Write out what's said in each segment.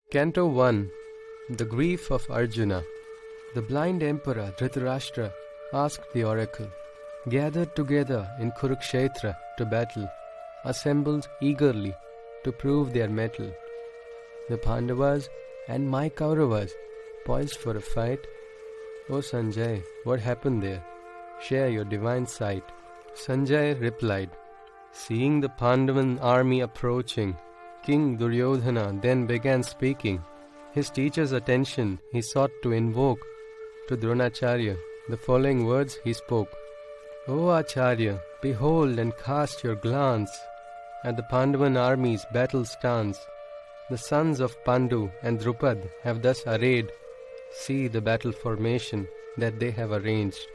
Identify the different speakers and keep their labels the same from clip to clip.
Speaker 1: Canto 1. The Grief of Arjuna. The blind emperor Dhritarashtra asked the oracle, gathered together in Kurukshetra to battle, assembled eagerly to prove their mettle. The Pandavas and my Kauravas poised for a fight. O Sanjay, what happened there? Share your divine sight. Sanjay replied, seeing the Pandavan army approaching, King Duryodhana then began speaking. His teacher's attention he sought to invoke. To Dronacharya, the following words he spoke. O Acharya, behold and cast your glance at the Pandavan army's battle stance. The sons of Pandu and Drupad have thus arrayed. See the battle formation that they have arranged.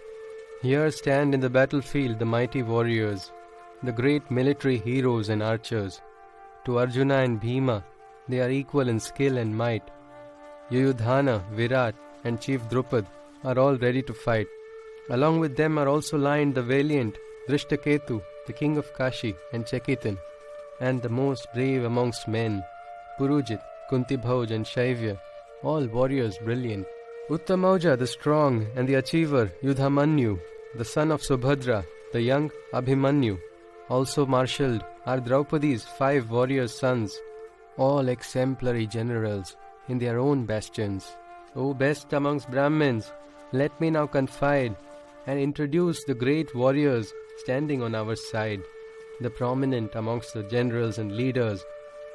Speaker 1: Here stand in the battlefield the mighty warriors, the great military heroes and archers. To Arjuna and Bhima, they are equal in skill and might. Yuyudhana, Virat, and Chief Drupad are all ready to fight. Along with them are also lined the valiant Drishtaketu, the king of Kashi, and Chakitan, and the most brave amongst men, Purujit, Kuntibhoj, and Shaivya, all warriors brilliant. Uttamauja, the strong and the achiever, Yudhamanyu, the son of Subhadra, the young Abhimanyu, also marshalled are Draupadi's 5 warrior sons, all exemplary generals in their own bastions. O best amongst Brahmins, let me now confide and introduce the great warriors standing on our side, the prominent amongst the generals and leaders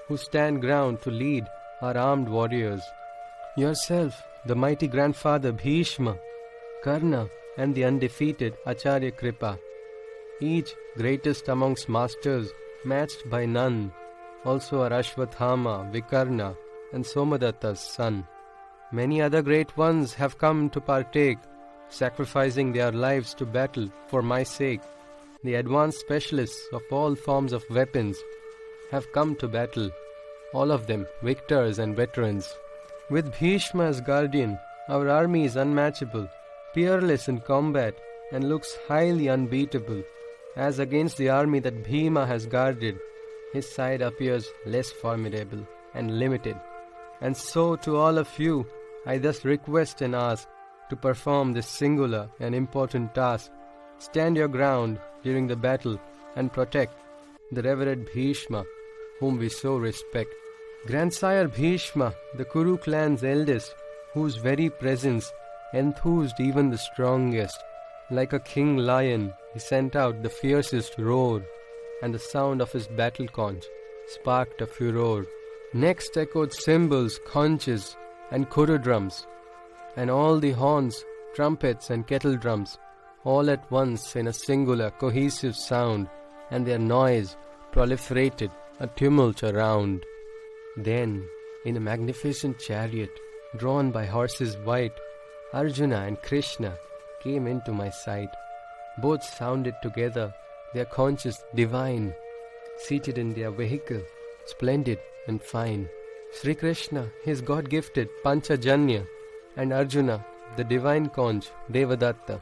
Speaker 1: who stand ground to lead our armed warriors. Yourself, the mighty grandfather Bhishma, Karna, and the undefeated Acharya Kripa, each greatest amongst masters, matched by none. Also are Ashwathama, Vikarna, and Somadatta's son. Many other great ones have come to partake, sacrificing their lives to battle for my sake. The advanced specialists of all forms of weapons have come to battle, all of them victors and veterans. With Bhishma as guardian, our army is unmatchable, peerless in combat, and looks highly unbeatable. As against the army that Bhima has guarded, his side appears less formidable and limited. And so to all of you, I thus request and ask to perform this singular and important task. Stand your ground during the battle and protect the revered Bhishma, whom we so respect. Grandsire Bhishma, the Kuru clan's eldest, whose very presence enthused even the strongest. Like a king lion, he sent out the fiercest roar, and the sound of his battle conch sparked a furor. Next echoed cymbals, conches, and kuru drums, and all the horns, trumpets, and kettle drums, all at once in a singular cohesive sound, and their noise proliferated a tumult around. Then, in a magnificent chariot, drawn by horses white, Arjuna and Krishna came into my sight. Both sounded together, their conches divine, seated in their vehicle, splendid and fine. Sri Krishna, his God-gifted Panchajanya, and Arjuna, the divine conch, Devadatta.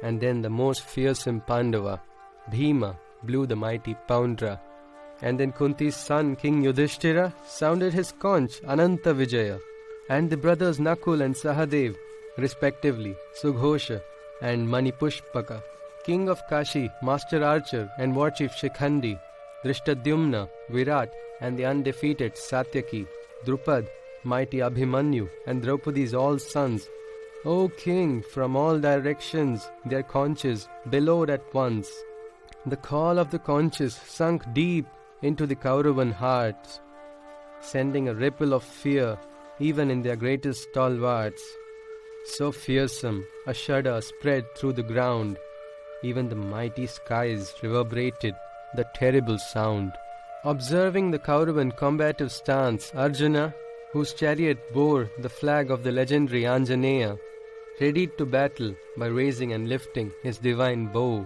Speaker 1: And then the most fearsome Pandava, Bhima, blew the mighty Poundra. And then Kunti's son, King Yudhishthira, sounded his conch, Ananta Vijaya. And the brothers Nakul and Sahadev, respectively, Sughosha and Manipushpaka. King of Kashi, Master Archer and War Chief Shikhandi, Drishtadyumna, Virat, and the undefeated Satyaki, Drupad, mighty Abhimanyu, and Draupadi's all sons. O King, from all directions their conches bellowed at once. The call of the conches sunk deep into the Kauravan hearts, sending a ripple of fear even in their greatest stalwarts. So fearsome, a shudder spread through the ground. Even the mighty skies reverberated the terrible sound. Observing the Kauravan combative stance, Arjuna, whose chariot bore the flag of the legendary Anjaneya, readied to battle by raising and lifting his divine bow,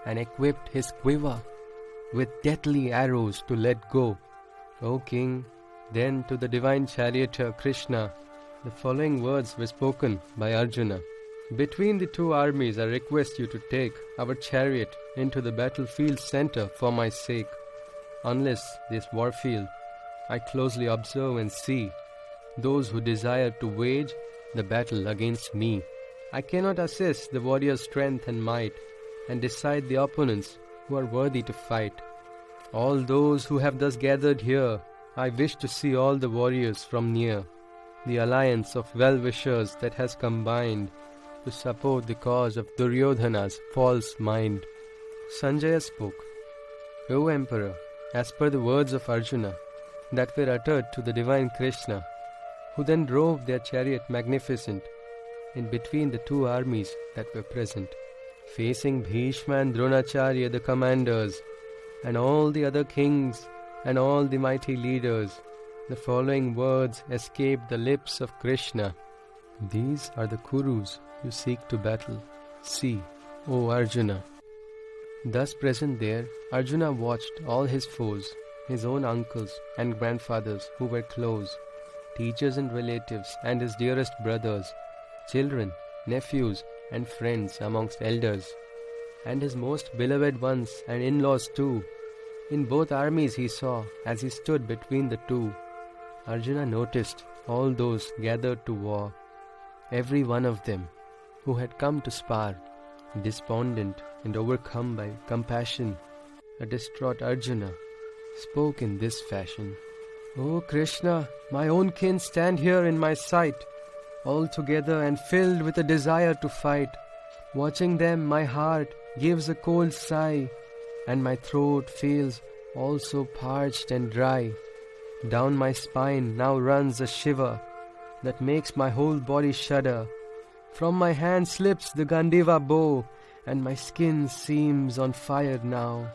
Speaker 1: and equipped his quiver with deathly arrows to let go. O King, then to the divine charioteer Krishna, the following words were spoken by Arjuna. Between the two armies I request you to take our chariot into the battlefield center for my sake. Unless this warfield I closely observe and see, those who desire to wage the battle against me. I cannot assess the warrior's strength and might, and decide the opponents who are worthy to fight. All those who have thus gathered here, I wish to see all the warriors from near, the alliance of well-wishers that has combined to support the cause of Duryodhana's false mind. Sanjaya spoke, O Emperor, as per the words of Arjuna that were uttered to the divine Krishna, who then drove their chariot magnificent in between the two armies that were present, facing Bhishma and Dronacharya the commanders, and all the other kings and all the mighty leaders, the following words escaped the lips of Krishna. These are the Kurus you seek to battle. See, O Arjuna. Thus present there, Arjuna watched all his foes, his own uncles and grandfathers who were close, teachers and relatives, and his dearest brothers, children, nephews, and friends amongst elders, and his most beloved ones and in-laws too. In both armies he saw, as he stood between the two. Arjuna noticed all those gathered to war, every one of them who had come to spar, despondent and overcome by compassion. A distraught Arjuna spoke in this fashion, O Krishna, my own kin stand here in my sight, all together and filled with a desire to fight. Watching them, my heart gives a cold sigh, and my throat feels also parched and dry. Down my spine now runs a shiver that makes my whole body shudder. From my hand slips the Gandiva bow, and my skin seems on fire now.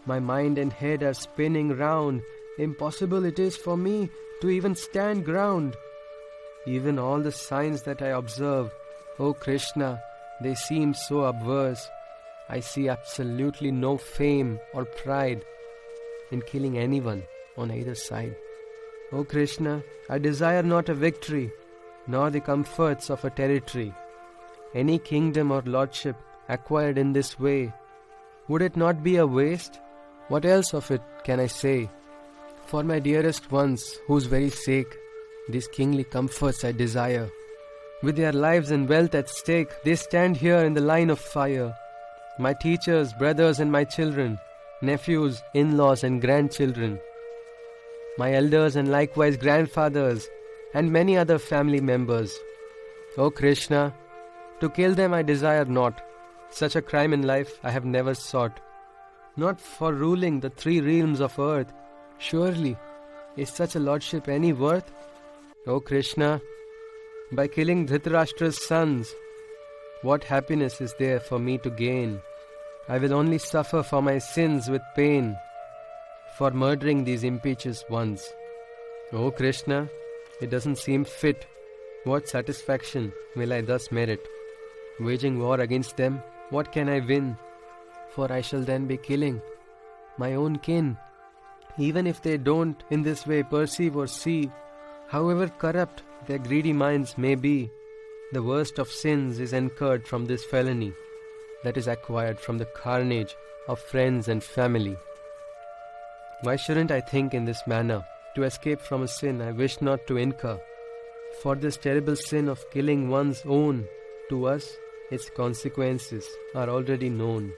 Speaker 1: My mind and head are spinning round. Impossible it is for me to even stand ground. Even all the signs that I observe, O Krishna, they seem so adverse. I see absolutely no fame or pride in killing anyone on either side. O Krishna, I desire not a victory, nor the comforts of a territory. Any kingdom or lordship acquired in this way, would it not be a waste? What else of it can I say? For my dearest ones, whose very sake these kingly comforts I desire, with their lives and wealth at stake, they stand here in the line of fire. My teachers, brothers and my children, nephews, in-laws and grandchildren, my elders and likewise grandfathers, and many other family members. O Krishna, to kill them I desire not. Such a crime in life I have never sought. Not for ruling the three realms of earth. Surely, is such a lordship any worth? O Krishna, by killing Dhritarashtra's sons, what happiness is there for me to gain? I will only suffer for my sins with pain, for murdering these impetuous ones. O Krishna, it doesn't seem fit. What satisfaction will I thus merit? Waging war against them, what can I win? For I shall then be killing my own kin, even if they don't in this way perceive or see. However corrupt their greedy minds may be, the worst of sins is incurred from this felony that is acquired from the carnage of friends and family. Why shouldn't I think in this manner to escape from a sin I wish not to incur? For this terrible sin of killing one's own, to us its consequences are already known.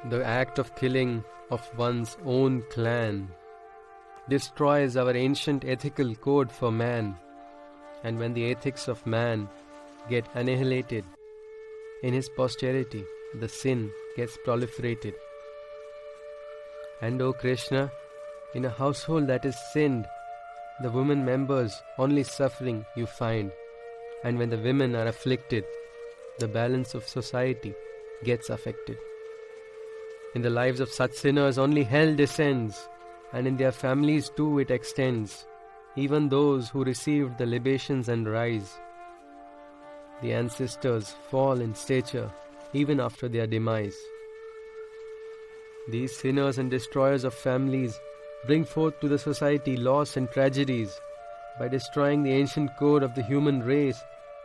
Speaker 1: The act of killing of one's own clan destroys our ancient ethical code for man, and when the ethics of man get annihilated in his posterity, the sin gets proliferated. And O Krishna, in a household that is sinned, the women members only suffering you find, and when the women are afflicted, the balance of society gets affected. In the lives of such sinners only hell descends, and in their families too it extends, even those who received the libations and rise. The ancestors fall in stature even after their demise. These sinners and destroyers of families bring forth to the society loss and tragedies. By destroying the ancient code of the human race,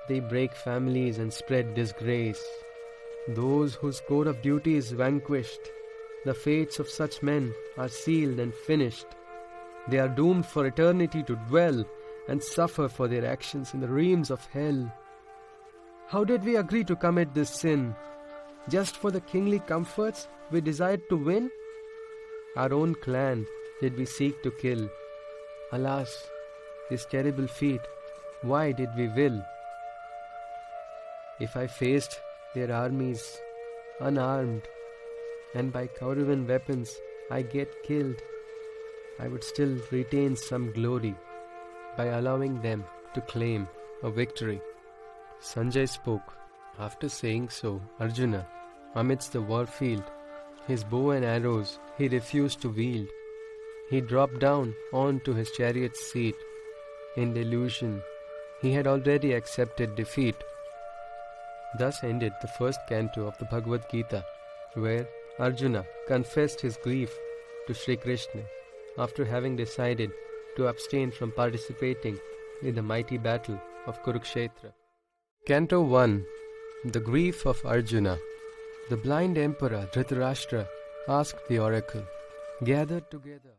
Speaker 1: they break families and spread disgrace. Those whose code of duty is vanquished, the fates of such men are sealed and finished. They are doomed for eternity to dwell and suffer for their actions in the realms of hell. How did we agree to commit this sin? Just for the kingly comforts we desired to win? Our own clan did we seek to kill. Alas, this terrible feat, why did we will? If I faced their armies unarmed, and by Kauravan weapons I get killed, I would still retain some glory by allowing them to claim a victory. Sanjay spoke. After saying so, Arjuna, amidst the war field, his bow and arrows he refused to wield. He dropped down onto his chariot's seat. In delusion, he had already accepted defeat. Thus ended the first canto of the Bhagavad Gita, where Arjuna confessed his grief to Sri Krishna after having decided to abstain from participating in the mighty battle of Kurukshetra. Canto 1. The Grief of Arjuna. The blind emperor Dhritarashtra asked the oracle, "Gathered together